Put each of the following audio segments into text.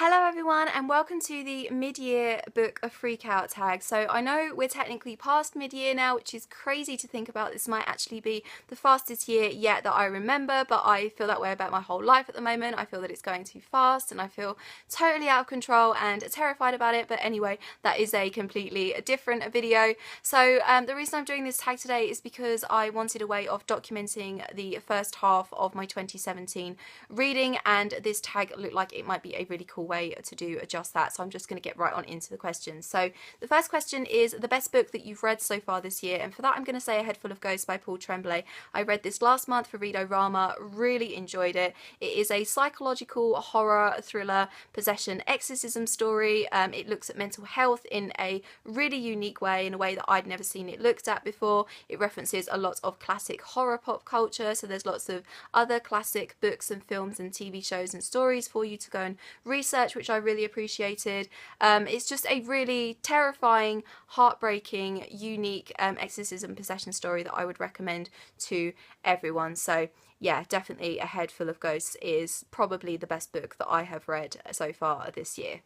Hello everyone and welcome to the mid-year book of Freakout tag. So I know we're technically past mid-year now, which is crazy to think about. This might actually be the fastest year yet that I remember, but I feel that way about my whole life at the moment. I feel that it's going too fast and I feel totally out of control and terrified about it. But anyway, that is a completely different video. So the reason I'm doing this tag today is because I wanted a way of documenting the first half of my 2017 reading, and this tag looked like it might be a really cool way to do just that. So I'm just going to get right on into the questions. So the first question is the best book that you've read so far this year, and for that I'm going to say A Head Full of Ghosts by Paul Tremblay. I read this last month for Read-O-Rama, really enjoyed it. It is a psychological horror thriller possession exorcism story. It looks at mental health in a really unique way, in a way that I'd never seen it looked at before. It references a lot of classic horror pop culture, so there's lots of other classic books and films and TV shows and stories for you to go and research, which I really appreciated. It's just a really terrifying, heartbreaking, unique exorcism possession story that I would recommend to everyone. So yeah, definitely A Head Full of Ghosts is probably the best book that I have read so far this year.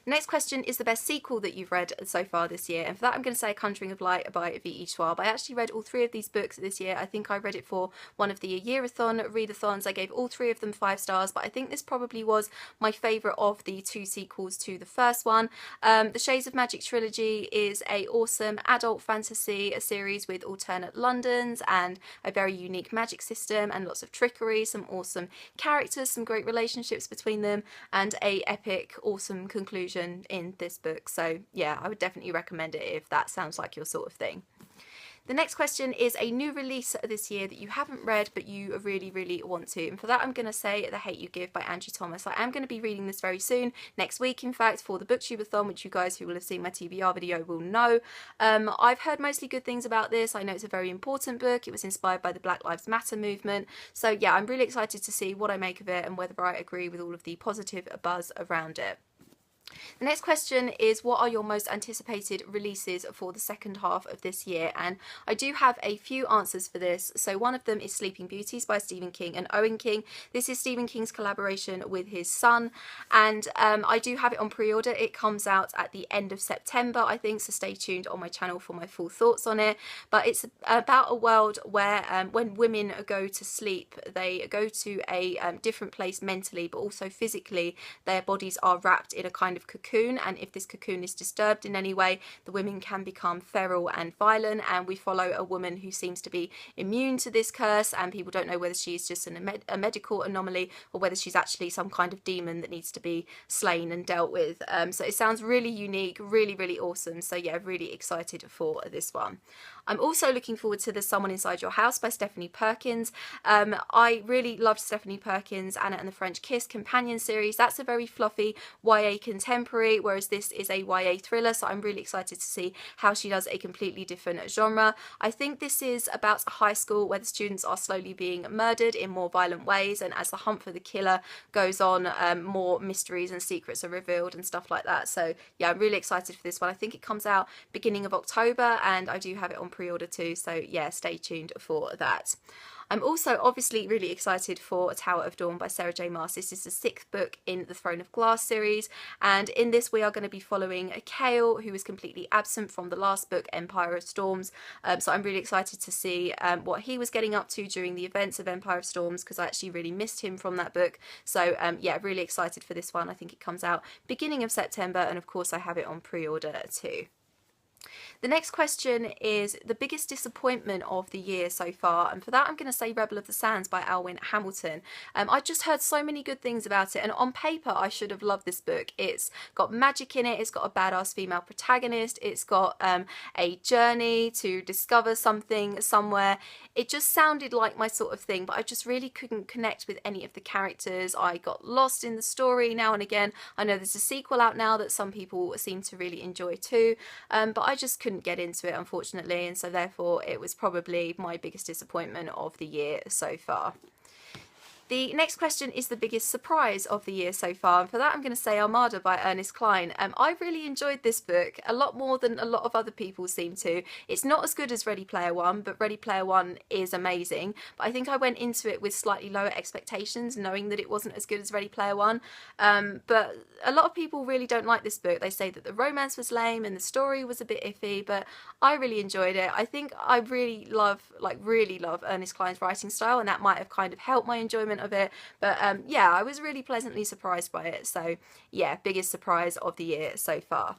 The next question is the best sequel that you've read so far this year, and for that I'm going to say Conjuring of Light by V.E. Schwab. I actually read all three of these books this year. I think I read it for one of the year-a-thon readathons. I gave all three of them 5 stars, but I think this probably was my favourite of the 2 sequels to the first one. The Shades of Magic trilogy is a awesome adult fantasy series with alternate Londons and a very unique magic system and lots of trickery, some awesome characters, some great relationships between them, and a epic, awesome conclusion in this book. So yeah, I would definitely recommend it if that sounds like your sort of thing. The next question is a new release this year that you haven't read but you really want to, and for that I'm going to say The Hate U Give by Angie Thomas. I am going to be reading this very soon, next week in fact, for the Booktubeathon, which you guys who will have seen my TBR video will know. I've heard mostly good things about this. I know it's a very important book. It was inspired by the Black Lives Matter movement, so yeah, I'm really excited to see what I make of it and whether I agree with all of the positive buzz around it. The next question is, what are your most anticipated releases for the second half of this year? And I do have a few answers for this. So one of them is Sleeping Beauties by Stephen King and Owen King. This is Stephen King's collaboration with his son, and I do have it on pre-order. It comes out at the end of September, I think, so stay tuned on my channel for my full thoughts on it. But it's about a world where when women go to sleep, they go to a different place mentally but also physically. Their bodies are wrapped in a kind of cocoon, and if this cocoon is disturbed in any way, the women can become feral and violent, and we follow a woman who seems to be immune to this curse, and people don't know whether she's just a medical anomaly or whether she's actually some kind of demon that needs to be slain and dealt with. So it sounds really unique, really awesome. So yeah, really excited for this one. I'm also looking forward to The Someone Inside Your House by Stephanie Perkins. I really loved Stephanie Perkins' Anna and the French Kiss companion series. That's a very fluffy YA contemporary, whereas this is a YA thriller, so I'm really excited to see how she does a completely different genre. I think this is about a high school where the students are slowly being murdered in more violent ways, and as the hunt for the killer goes on, more mysteries and secrets are revealed and stuff like that. So yeah, I'm really excited for this one. I think it comes out beginning of October, and I do have it on pre-order too, so yeah, stay tuned for that. I'm also obviously really excited for Tower of Dawn by Sarah J Maas. This is the 6th book in the Throne of Glass series, and in this we are going to be following Chaol, who was completely absent from the last book, Empire of Storms. So I'm really excited to see what he was getting up to during the events of Empire of Storms, because I actually really missed him from that book. So yeah, really excited for this one. I think it comes out beginning of September, and of course I have it on pre-order too. The next question is the biggest disappointment of the year so far, and for that I'm going to say Rebel of the Sands by Alwyn Hamilton. I just heard so many good things about it, and on paper I should have loved this book. It's got magic in it, it's got a badass female protagonist, it's got a journey to discover something somewhere. It just sounded like my sort of thing, but I just really couldn't connect with any of the characters. I got lost in the story now and again. I know there's a sequel out now that some people seem to really enjoy too, but I just couldn't get into it, unfortunately, and so therefore it was probably my biggest disappointment of the year so far. The next question is the biggest surprise of the year so far, and for that I'm going to say Armada by Ernest Cline. I really enjoyed this book a lot more than a lot of other people seem to. It's not as good as Ready Player One, but Ready Player One is amazing. But I think I went into it with slightly lower expectations, knowing that it wasn't as good as Ready Player One. But a lot of people really don't like this book. They say that the romance was lame and the story was a bit iffy, but I really enjoyed it. I think I really love Ernest Cline's writing style, and that might have kind of helped my enjoyment of it. But yeah, I was really pleasantly surprised by it. So yeah, biggest surprise of the year so far.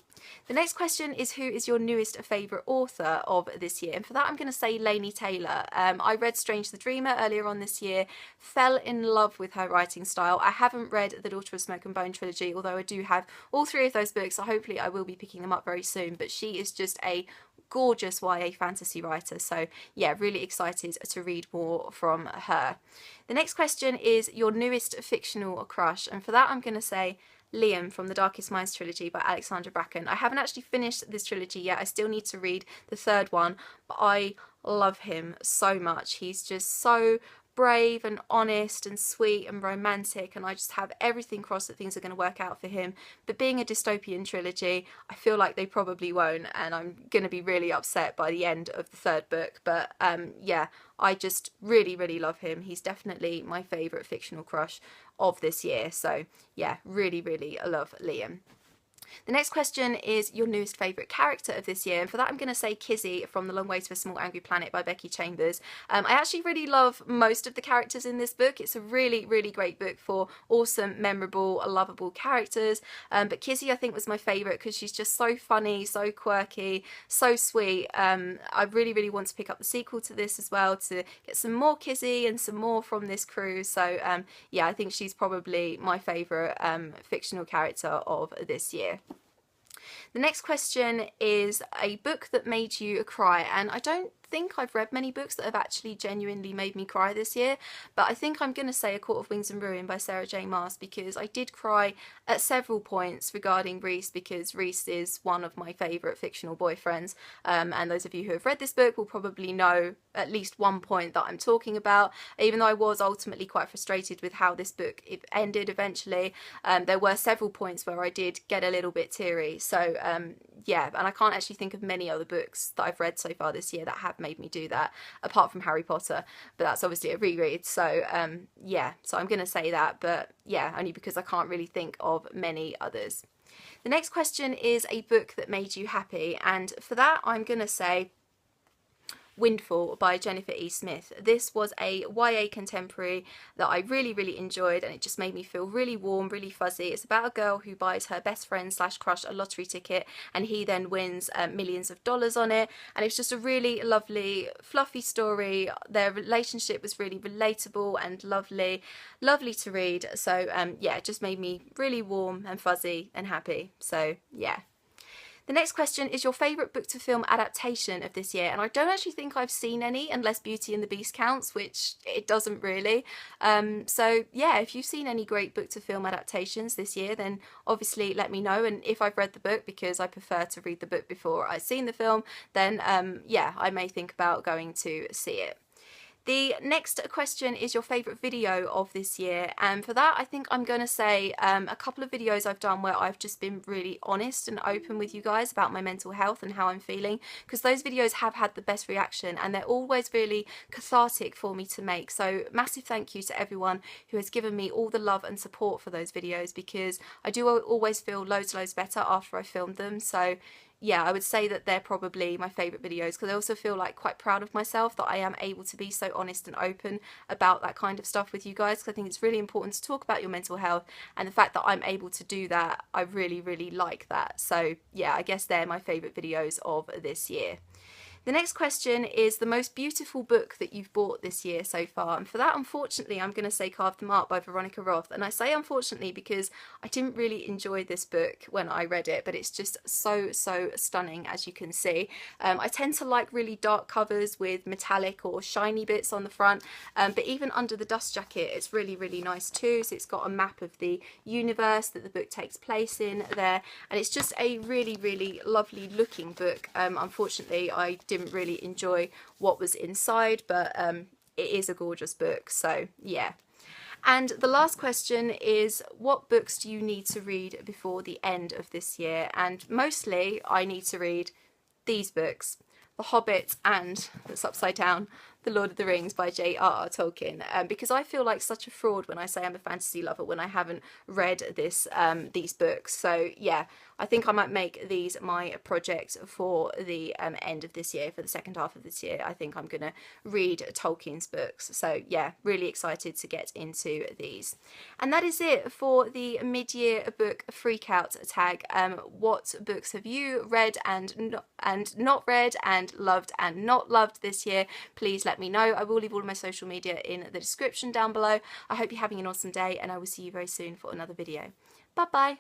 The next question is, who is your newest favourite author of this year? And for that I'm going to say Laini Taylor. I read Strange the Dreamer earlier on this year, fell in love with her writing style. I haven't read the Daughter of Smoke and Bone trilogy, although I do have all three of those books, so hopefully I will be picking them up very soon. But she is just a gorgeous YA fantasy writer, so yeah, really excited to read more from her. The next question is your newest fictional crush, and for that I'm going to say Liam from the Darkest Minds trilogy by Alexandra Bracken. I haven't actually finished this trilogy yet, I still need to read the third one, but I love him so much. He's just so brave and honest and sweet and romantic, and I just have everything crossed that things are going to work out for him. But being a dystopian trilogy, I feel like they probably won't, and I'm going to be really upset by the end of the third book. But yeah, I just really love him. He's definitely my favourite fictional crush of this year, so yeah, really love Liam. The next question is your newest favourite character of this year, and for that I'm going to say Kizzy from The Long Way to a Small Angry Planet by Becky Chambers. I actually really love most of the characters in this book. It's a really great book for awesome, memorable, lovable characters, but Kizzy I think was my favourite because she's just so funny, so quirky, so sweet. I really want to pick up the sequel to this as well, to get some more Kizzy and some more from this crew, so yeah, I think she's probably my favourite fictional character of this year. The next question is a book that made you cry, and I don't think I've read many books that have actually genuinely made me cry this year, but I think I'm going to say A Court of Wings and Ruin by Sarah J Maas, because I did cry at several points regarding Rhys, because Rhys is one of my favourite fictional boyfriends, and those of you who have read this book will probably know at least one point that I'm talking about. Even though I was ultimately quite frustrated with how this book ended eventually, there were several points where I did get a little bit teary, so yeah, and I can't actually think of many other books that I've read so far this year that have made me do that, apart from Harry Potter, but that's obviously a reread, so yeah, so I'm going to say that, but yeah, only because I can't really think of many others. The next question is a book that made you happy, and for that I'm going to say Windfall by Jennifer E. Smith. This was a YA contemporary that I really enjoyed, and it just made me feel really warm, really fuzzy. It's about a girl who buys her best friend / crush a lottery ticket, and he then wins millions of dollars on it, and it's just a really lovely, fluffy story. Their relationship was really relatable and lovely to read, so yeah, it just made me really warm and fuzzy and happy, so yeah. The next question is your favourite book to film adaptation of this year, and I don't actually think I've seen any, unless Beauty and the Beast counts, which it doesn't really. So yeah, if you've seen any great book to film adaptations this year, then obviously let me know, and if I've read the book, because I prefer to read the book before I've seen the film, then yeah, I may think about going to see it. The next question is your favourite video of this year, and for that I think I'm going to say a couple of videos I've done where I've just been really honest and open with you guys about my mental health and how I'm feeling, because those videos have had the best reaction and they're always really cathartic for me to make. So massive thank you to everyone who has given me all the love and support for those videos, because I do always feel loads better after I filmed them. So yeah, I would say that they're probably my favourite videos, because I also feel like quite proud of myself that I am able to be so honest and open about that kind of stuff with you guys, because I think it's really important to talk about your mental health, and the fact that I'm able to do that, I really like that. So yeah, I guess they're my favourite videos of this year. The next question is the most beautiful book that you've bought this year so far, and for that unfortunately I'm going to say Carve Them Art by Veronica Roth, and I say unfortunately because I didn't really enjoy this book when I read it, but it's just so stunning, as you can see. I tend to like really dark covers with metallic or shiny bits on the front, but even under the dust jacket it's really nice too. So it's got a map of the universe that the book takes place in there, and it's just a really lovely looking book. Unfortunately I didn't really enjoy what was inside, but it is a gorgeous book, so yeah. And the last question is, what books do you need to read before the end of this year? And mostly I need to read these books, The Hobbit and, that's upside down, The Lord of the Rings by J.R.R. Tolkien, because I feel like such a fraud when I say I'm a fantasy lover when I haven't read these books. So yeah, I think I might make these my project for the end of this year, for the second half of this year. I think I'm going to read Tolkien's books. So yeah, really excited to get into these. And that is it for the mid-year book freakout tag. What books have you read and not read and loved and not loved this year? Please let me know. I will leave all of my social media in the description down below. I hope you're having an awesome day, and I will see you very soon for another video. Bye bye.